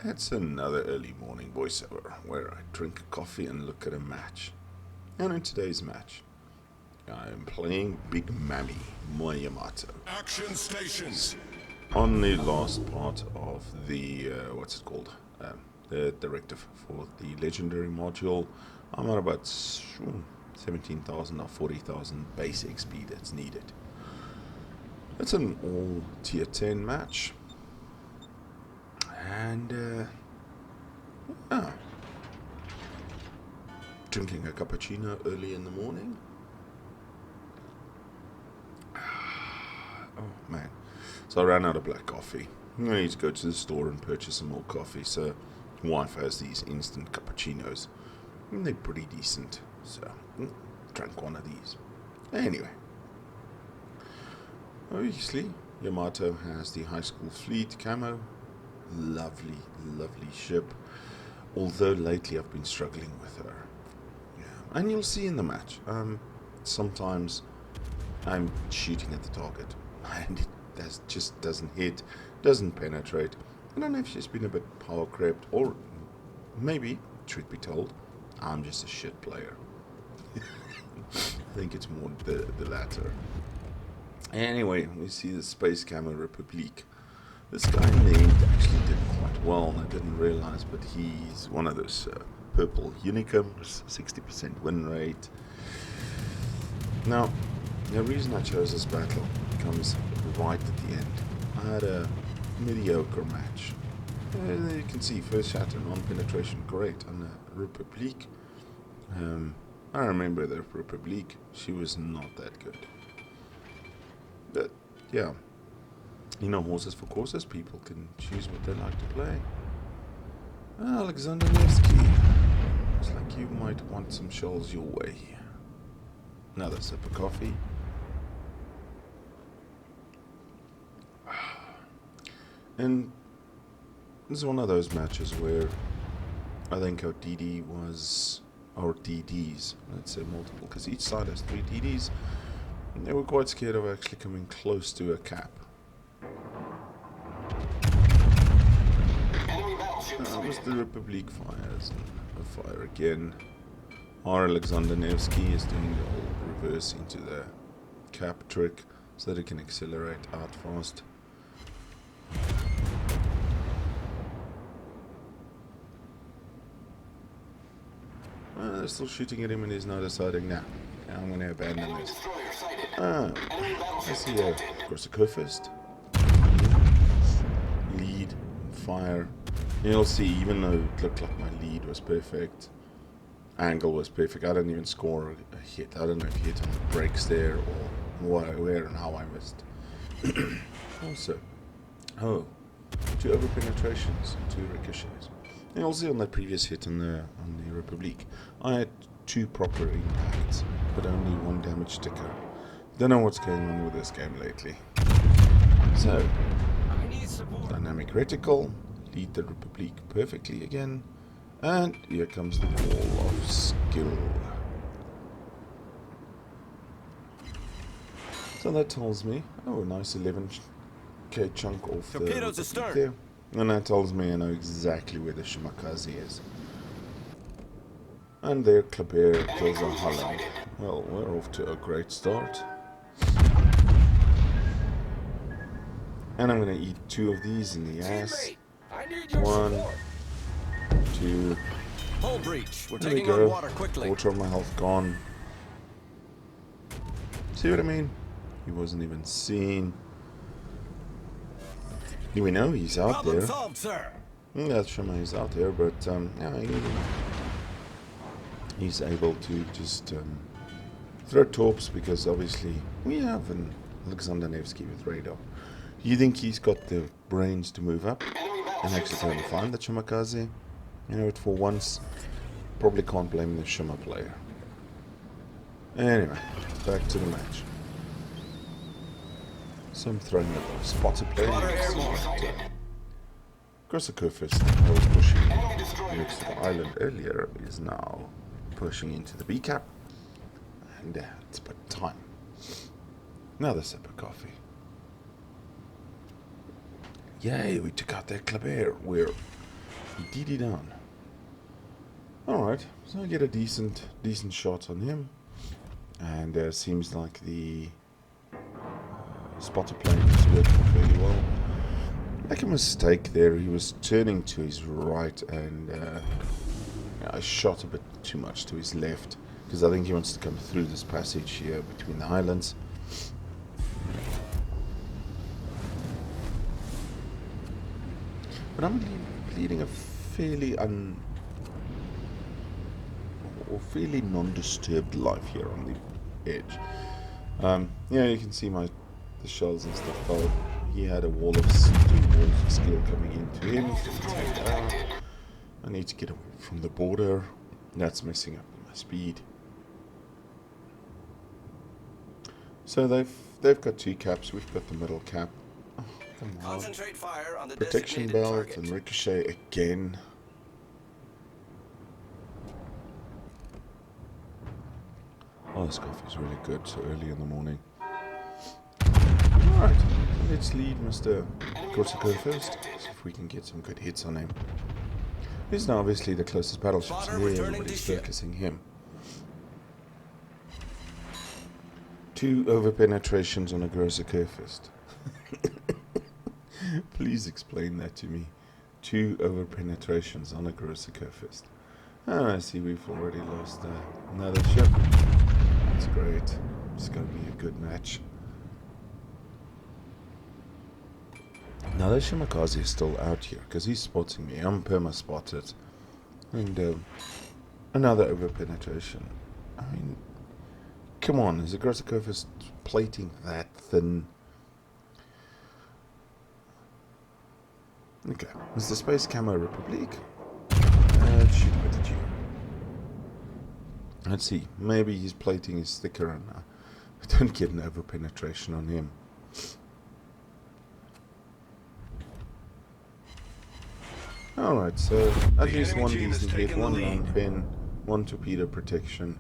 It's another early morning voiceover where I drink coffee and look at a match. And in today's match, I am playing Big Mammy, my Yamato. Action stations. On the last part of the, what's it called? The directive for the legendary module, I'm at about 17,000 or 40,000 base XP that's needed. It's an all tier 10 match. And, drinking a cappuccino early in the morning. Oh, man. So I ran out of black coffee. I need to go to the store and purchase some more coffee. So, wife has these instant cappuccinos. And they're pretty decent. So, drank one of these. Anyway. Obviously, Yamato has the high school fleet camo. Lovely, lovely ship. Although lately I've been struggling with her. Yeah. And you'll see in the match. Sometimes I'm shooting at the target. And it just doesn't hit. Doesn't penetrate. I don't know if she's been a bit power crept. Or maybe, truth be told, I'm just a shit player. I think it's more the latter. Anyway, we see the Space Camo Republique. This guy named actually did quite well, and I didn't realize, but he's one of those purple unicums, 60% win rate. Now, the reason I chose this battle comes right at the end. I had a mediocre match. There you can see, first shatter, non-penetration, great, on the Republique. I remember the Republique, she was not that good. But, yeah. You know, horses for courses, people can choose what they like to play. Alexander Nevsky. Looks like you might want some shells your way. Another sip of coffee. And this is one of those matches where I think our DD was, or DDs, let's say multiple, because each side has 3 DDs. And they were quite scared of actually coming close to a cap. That was the Republic fires, and a fire again. Our Alexander Nevsky is doing the whole reverse into the cap trick so that it can accelerate out fast. They're still shooting at him and he's now deciding, nah, I'm going to abandon this. I see a Corsica lead, fire. You'll see, even though it looked like my lead was perfect, angle was perfect, I didn't even score a hit. I don't know if he hit on the brakes there or where and how I missed. Also, 2 over penetrations, 2 ricochets. And you'll see on that previous hit on the Republique, I had 2 proper impacts, but only 1 damage ticker. Don't know what's going on with this game lately. So, dynamic reticle. Lead the Republique perfectly again, and here comes the wall of skill. So that tells me, oh, a nice 11k chunk off the Republique there, and that tells me I know exactly where the Shimakaze is. And there Kleber kills a Holland. Well, we're off to a great start. And I'm gonna eat 2 of these in the ass. 1, 2. Hull breach. We're There we taking go. on water quickly. Water on my health gone. See what I mean? He wasn't even seen. We know he's out Problem there. solved, sir. That's Shema, he's out there, but yeah, he's able to just throw torps because obviously we have an Alexander Nevsky with radar. You think he's got the brains to move up and actually try and find the Shimakaze? You know, for once, probably can't blame the Shima player. Anyway, back to the match. So I'm throwing at the spotter player. Corsica I was pushing next to the island earlier, is now pushing into the B cap. And it's about time. Another sip of coffee. Yay, we took out that Kleber. We're DD down. Alright, so I get a decent shot on him. And seems like the spotter plane is working fairly well. Make a mistake there, he was turning to his right and I shot a bit too much to his left because I think he wants to come through this passage here between the islands. But I'm leading a fairly fairly non-disturbed life here on the edge. Yeah, you can see the shells and stuff fell. He had a wall of skill coming into him. I need to get away from the border. That's messing up my speed. So they've got 2 caps. We've got the middle cap. Oh, come on. Concentrate fire on the Protection designated belt target. and ricochet again. Oh, this coffee is really good so early in the morning. Alright, let's lead Mr. Corsico first. See if we can get some good hits on him. He's now obviously the closest battleships Spotter there, returning everybody's to ship. focusing him. 2 over-penetrations on a Grosser fist. Please explain that to me. 2 over-penetrations on a Grosser fist. Oh, I see we've already lost another ship. That's great. It's going to be a good match. Now the Shimakaze is still out here because he's spotting me. I'm perma-spotted. And another over-penetration. I mean, come on, is the Grosser fist plating that thin? Okay, is the Space Camo Republic? Shoot, what did you? Let's see, maybe his plating is thicker and I don't get an over-penetration on him. Alright, so at least one decent hit, 1 non-pin, 1 torpedo protection.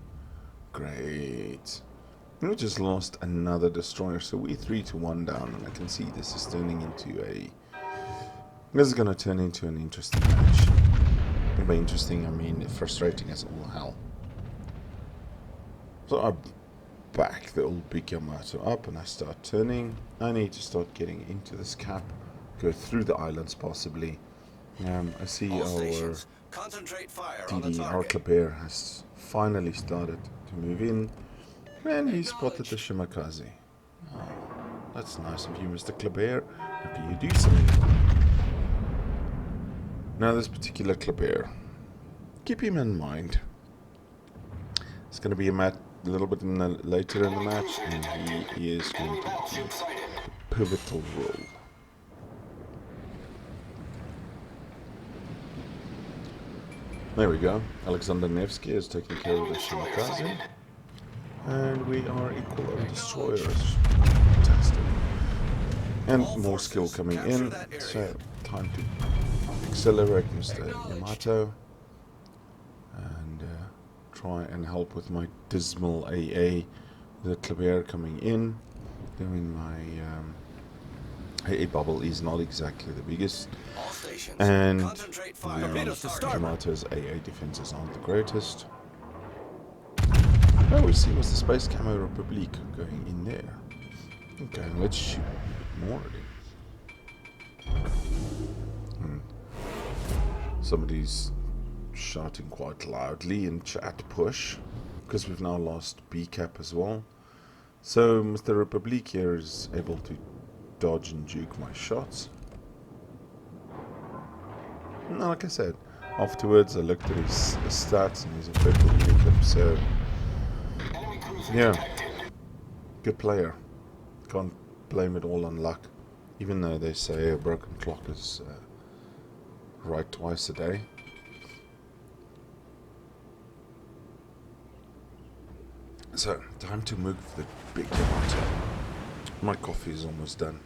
Great. We just lost another destroyer, so we're 3-1 down, and I can see this is turning into this is going to turn into an interesting match. By interesting, I mean frustrating as all hell. So I back the old big Yamato up and I start turning. I need to start getting into this cap, go through the islands possibly. I see All our stations, concentrate fire on the DD, our target. Kleber, has finally started to move in, and he spotted the Shimakaze. Oh, that's nice of you, Mr. Kleber. How can you do something? Now this particular Kleber, keep him in mind. It's going to be a little bit later in the match, and he is going to be a pivotal role. There we go. Alexander Nevsky is taking care of the Shimakaze. And we are equal on destroyers. Fantastic. And more skill coming in. So, time to accelerate Mr. Yamato. And try and help with my dismal AA. The Kleber coming in. Doing my AA bubble is not exactly the biggest. All stations, And concentrate fire on the target. Yamato's AA defenses aren't the greatest. Oh, we see what's the Space Camo Republic going in there. Okay, let's shoot a bit more at him. Somebody's shouting quite loudly in chat push, because we've now lost B cap as well. So Mr. Republic here is able to dodge and juke my shots. No, like I said, afterwards I looked at his stats and he's a purple unicum, so yeah, good player. Can't blame it all on luck, even though they say a broken clock is right twice a day. So, time to move the big Yamato. My coffee is almost done.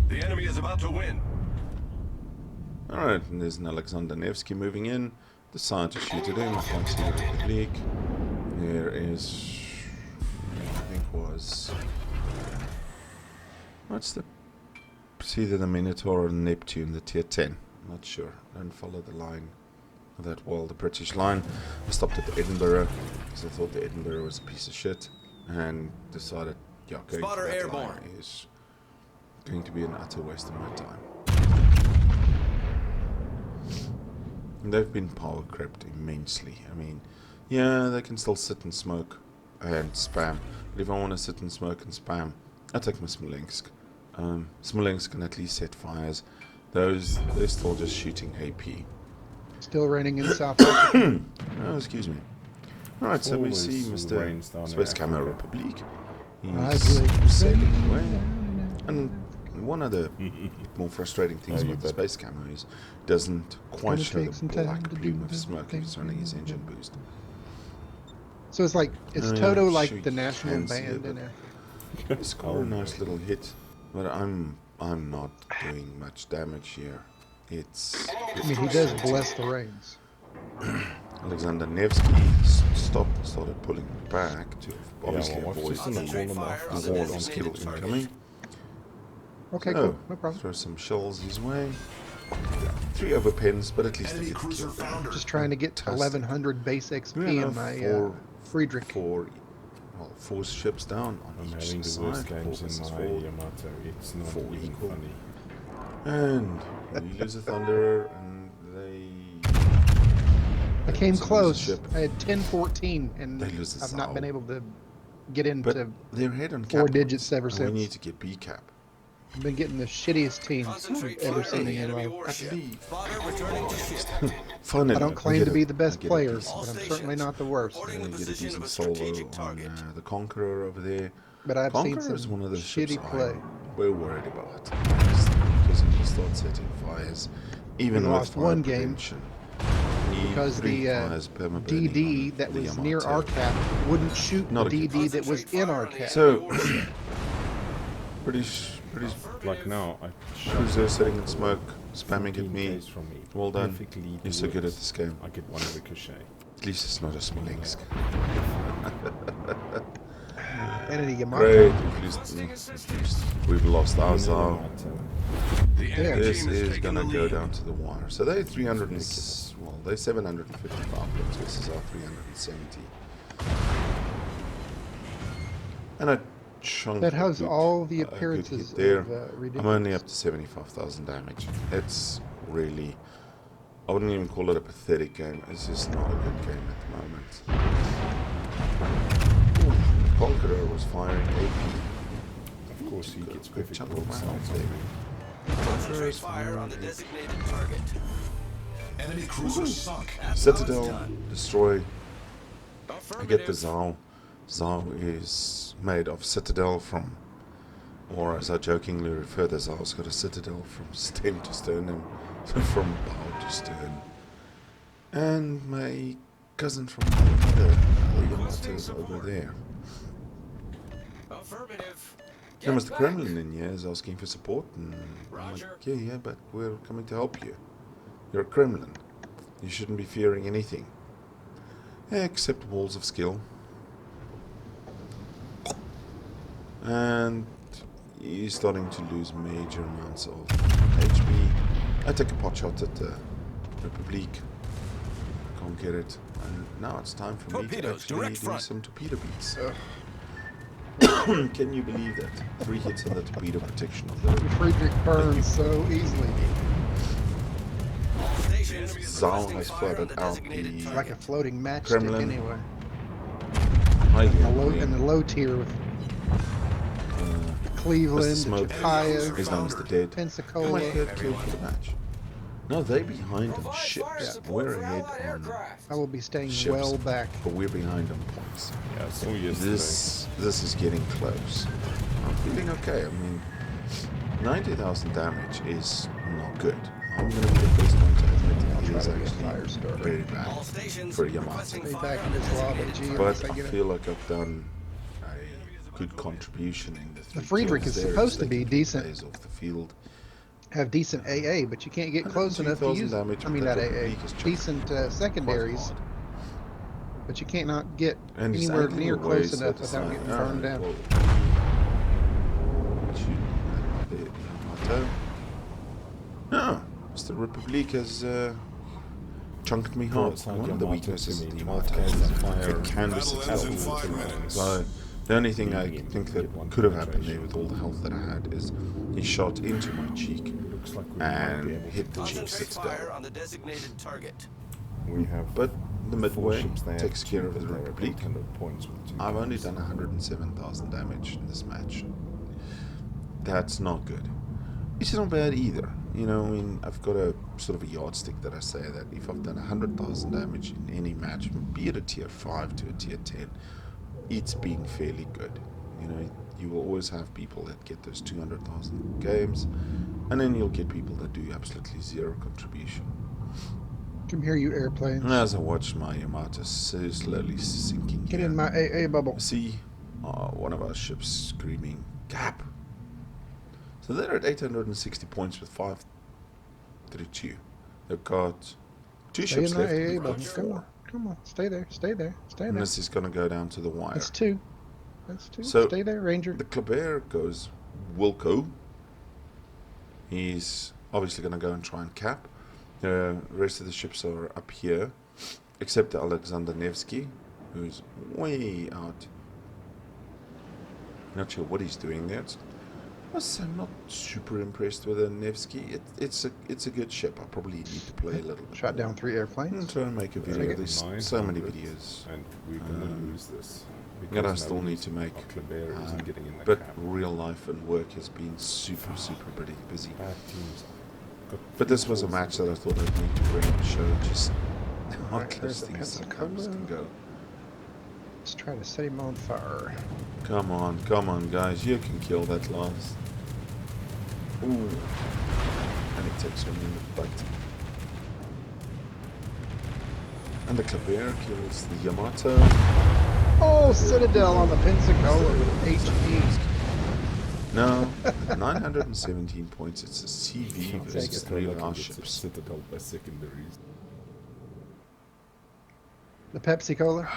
The enemy is about to win. Alright, and there's an Alexander Nevsky moving in. Decide to shoot at him. I can't see the Republic. There is, I think was, what's the It's either the Minotaur or Neptune, the tier 10. Not sure. Don't follow the line that well, the British line. I stopped at the Edinburgh because I thought the Edinburgh was a piece of shit and decided, yeah, going Spotter for that airborne. line is going to be an utter waste of my time. And they've been power crept immensely. I mean, yeah, they can still sit and smoke and spam. But if I want to sit and smoke and spam, I take my Smolensk. Smolensk can at least set fires. Those, they're still just shooting AP. Still raining in South Africa. Oh, excuse me. Alright, so we Always see rains Mr. down in Space Camo Africa. Republic. I He's believe. sailing away. And one of the more frustrating things Oh, you about the bet. Space Camo is doesn't quite gonna show take some the time black to plume do of the smoke if he's thing. running his engine boost. So it's like, is Oh, yeah, Toto sure like you the national can see it, band but- in Africa? He scored a nice little hit, but I'm not doing much damage here. It's I mean, he does bless the rains. Alexander Nevsky stopped and started pulling back to obviously well, I've avoid just seen them Concentrate all fire after on the the wall of designated skill target. incoming. Okay, So, cool. No problem. throw some shells his way. 3 overpens, but at least they Enemy get the cruiser kill. founder. Just trying to get Fantastic. 1100 base XP Yeah, in my four- Friedrich. 4 ships down on I'm each having the side. worst 4 games versus in 4. my Yamato. It's not 4 even equal. funny. And we lose a Thunderer, and they. I came lose a close. ship. I had 1014, and They lose the I've not been Zal. able to get But into. they're ahead on 4 cap digits points, ever and since. we need to get B cap. I've been getting the shittiest teams I've Concentrate ever fire seen on the in my enemy life. warship. leave. Spotter returning to ship. Finally, I don't claim get to a- be the I best get a player, decent- All but I'm stations, certainly not the worst. reporting I the get a position of decent a salvo strategic on target. the Conqueror over there. But I've seen Conqueror is some one of the ships shitty play. we're worried about. Because if you start setting fires, even We with lost fire one game prevention, need Because 3 the fires perma-burning DD on that the was near Yamato. our cap wouldn't shoot Not the a good DD that was Concentrate in fire our on the cap. So- enemy warship. British Like now, I shot cruiser sitting in smoke, spamming at 14 me. Ks from me. Well done. Perfectly You're so good at works. this game. I get one ricochet. At least it's not a Smolensk. And a Yamato. Great, we've lost our Zal. Yamato. The Yeah. enemy This team is is taking gonna the go lead. down to the wire. So they're 300 and well, they're 755 points versus our 370. And a chunk. That of has good- all the a good appearances hit there. of I'm only ridiculous. up to 75,000 damage. It's really, I wouldn't even call it a pathetic game. It's just not a good game at the moment. Ooh, Conqueror was firing AP. Of course, he gets Good perfect chunk of broadsides rounds on there. me. Concentrate fire on the designated target. Enemy cruiser sunk. That's how it's Citadel, done. destroy. I get the Affirmative. Zal. Zal is made of citadel from, or as I jokingly refer to Zal's got a citadel from stem to stern and from bow to stern. And my cousin from another Yamato is over there. Affirmative. There Get was the back. Kremlin in here is asking for support, and I'm like, Roger. yeah, but we're coming to help you. You're a Kremlin. You shouldn't be fearing anything. Except walls of skill. And he's starting to lose major amounts of HP. I take a pot shot at the Republique. Can't get it. And now it's time for me to Torpedoes, actually direct do front. some torpedo beats. Can you believe that? 3 hits on the torpedo protection of the Friedrich burns so easily. All stations. Zal requesting has fire on flooded the out designated the- Like a target. floating matchstick Kremlin. anyway. highly In the annoying. low tier with Mr. Cleveland, Smoke. Chapaya, His name's the dead. Oh my Pensacola. third kill for the match. No, they're behind on ships. We're ahead on I will be staying ships, well back. but we're behind on points. Yeah, I saw yesterday. This is getting close. I'm feeling okay. I mean, 90,000 damage is not good. I'm gonna be the first one to admit it is try to get actually fire started. very All bad stations. for Yamato. requesting Stay fire back on in the this lava, designated G. target. Unless But I I get feel like I've done a good contribution in the 3 The Friedrich kills is there. supposed It's to be taking 3 decent. players off the field. Have decent AA, but you can't get close enough to 102,000 use. damage I mean, with not that AA. Republic is chucking Decent quite secondaries, hard. but you can't not get And he's anywhere angling near away, close so enough it's without like, getting burned alright, down. well, shoot, the Yamato Yamato. No, Mr. Republic has chunked me hard. it's like One of the Yamato weaknesses to of me, the 12 Yamato cans is of fire, the canvas battle itself ends in is 5 tremendous. minutes. So the only thing I Medium, think you that get one could have happened there penetration. with all the health that I had is he shot into my cheek Looks like we might and be able hit to the do cheek Concentrate this. fire on the designated target. We have But the midway ships, they have takes two, care of but the they're Republic. 800 points with two I've only cans. done 107,000 damage in this match. That's not good. It's not bad either. You know, I mean, I've got a sort of a yardstick that I say that if I've done 100,000 damage in any match, be it a tier 5 to a tier 10, it's been fairly good. You know, you will always have people that get those 200,000 games, and then you'll get people that do absolutely zero contribution. Come here, you airplanes. And as I watch my Yamato so slowly sinking Get here, in my AA bubble. I see one of our ships screaming, "Cap!" So they're at 860 points with 532. They've got 2 Stay ships in my left, and AA we've got bubble. Come 4. on. Come on. Stay there. Stay there. Stay And there. this is going to go down to the wire. That's 2. That's 2. So, Stay there, Ranger. The Kleber goes Wilco. He's obviously going to go and try and cap. The rest of the ships are up here, except the Alexander Nevsky, who's way out. Not sure what he's doing there. I'm not super impressed with the Nevsky. It's a good ship. I probably need to play a little bit. Shot down 3 I'm airplanes. trying to make a video. Second. There's so many 900, videos and we're gonna lose this. that I because still need nobody's- to make. our Kleber isn't getting in the But cap. real life and work has been super pretty busy. Bad teams got But this was a three match calls. that I thought I'd need to bring and show just how Alright, close there's the things sometimes Pensacola. can go. Let's try to set him on fire. Come on, guys, you can kill that last. Ooh, and it takes one in the butt. And the Kleber kills the Yamato. Oh, Citadel on the Pensacola with HP. No, 917 points. It's a CV Take versus it. 3 Lucky of our gets a ships. Citadel by secondaries. The Pepsi Cola.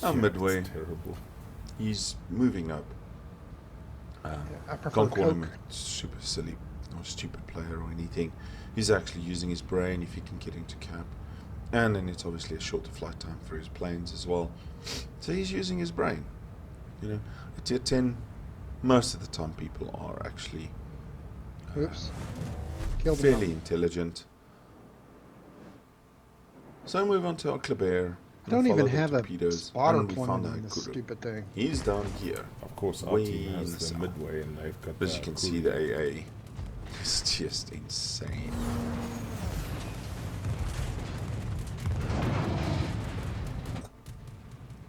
Oh, midway. It's terrible. He's moving up. I prefer Can't call him Coke. a super silly or stupid player or anything. He's actually using his brain if he can get into cap. And then it's obviously a shorter flight time for his planes as well. So he's using his brain. You know, at tier 10, most of the time people are actually Oops. Killed him. fairly intelligent. So I move on to our Kleber. Don't and even follow the have a torpedoes, spotter and we found plane in out this Kuru. stupid thing. He's down here. Of course, our Way team in has the the south. midway, and they've got. As you can see, the AA is just insane.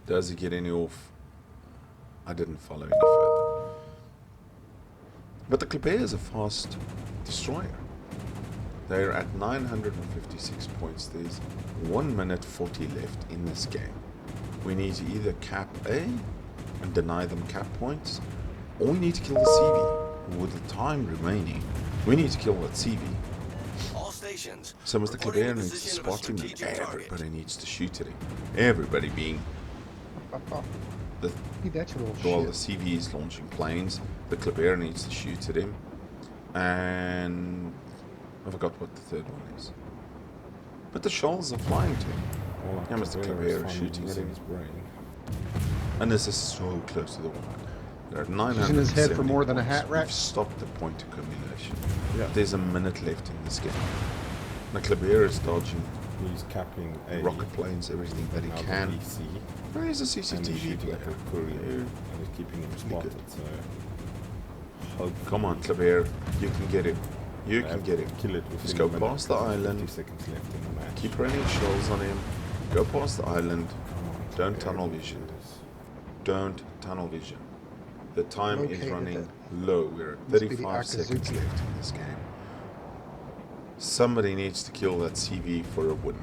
Does he get any off? I didn't follow any further. But the Kleber is a fast destroyer. They're at 956 points. There's 1 minute 40 left in this game. We need to either cap A and deny them cap points, or we need to kill the CV. With the time remaining, we need to kill that CV. All stations. So Mr. reporting Kleber the needs to position of a spot him, and strategic target. everybody needs to shoot at him. Everybody being the Hey, that's a little while the shit. CV is launching planes, the Kleber needs to shoot at him. And I forgot what the third one is. But the shells are flying to him. Yeah, Mr. Kleber is shooting at him. his brain. And this is so close to the wire. They're at Using his head for 970 more than a points. hat rack? We've stopped the point accumulation. Yeah. There's a minute left in this game. The Kleber is dodging He's capping a rocket planes, everything that he another can. EC, There is a and he's CCTV shooting player. at the courier, and he's keeping him spotted. So, hopefully Come on, Kleber. You can get him. You they can have get to him. Kill it Just within go a minute, past the 50 island. seconds left in the match. Keep raining shells on him. Go past the island. Come on, Don't Kleber, tunnel you can vision. do this. Don't tunnel vision. The time is Located running it. low. We're at Must be the 35 seconds Akazuki. left in this game. Somebody needs to kill that CV for a win.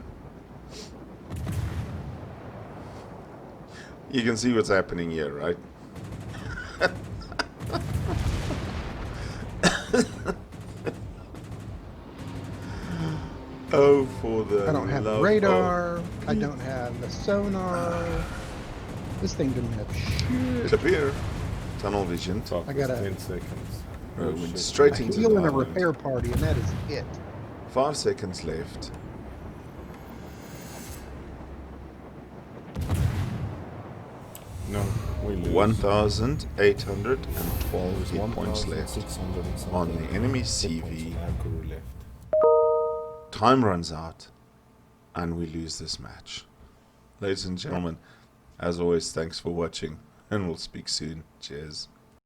You can see what's happening here, right? Oh, for the I don't have love radar. of I don't have the sonar. This thing didn't have shit. Kleber, tunnel vision. Top I is gotta- 10 seconds. Went shit. straight A into heal the and a island. repair party, and that is it. 5 seconds left. No, we lose. 1,812 There's hit points left 1,600 and something on the enemy hit points CV. on our crew left. Time runs out, and we lose this match. Ladies and gentlemen, as always, thanks for watching, and we'll speak soon. Cheers.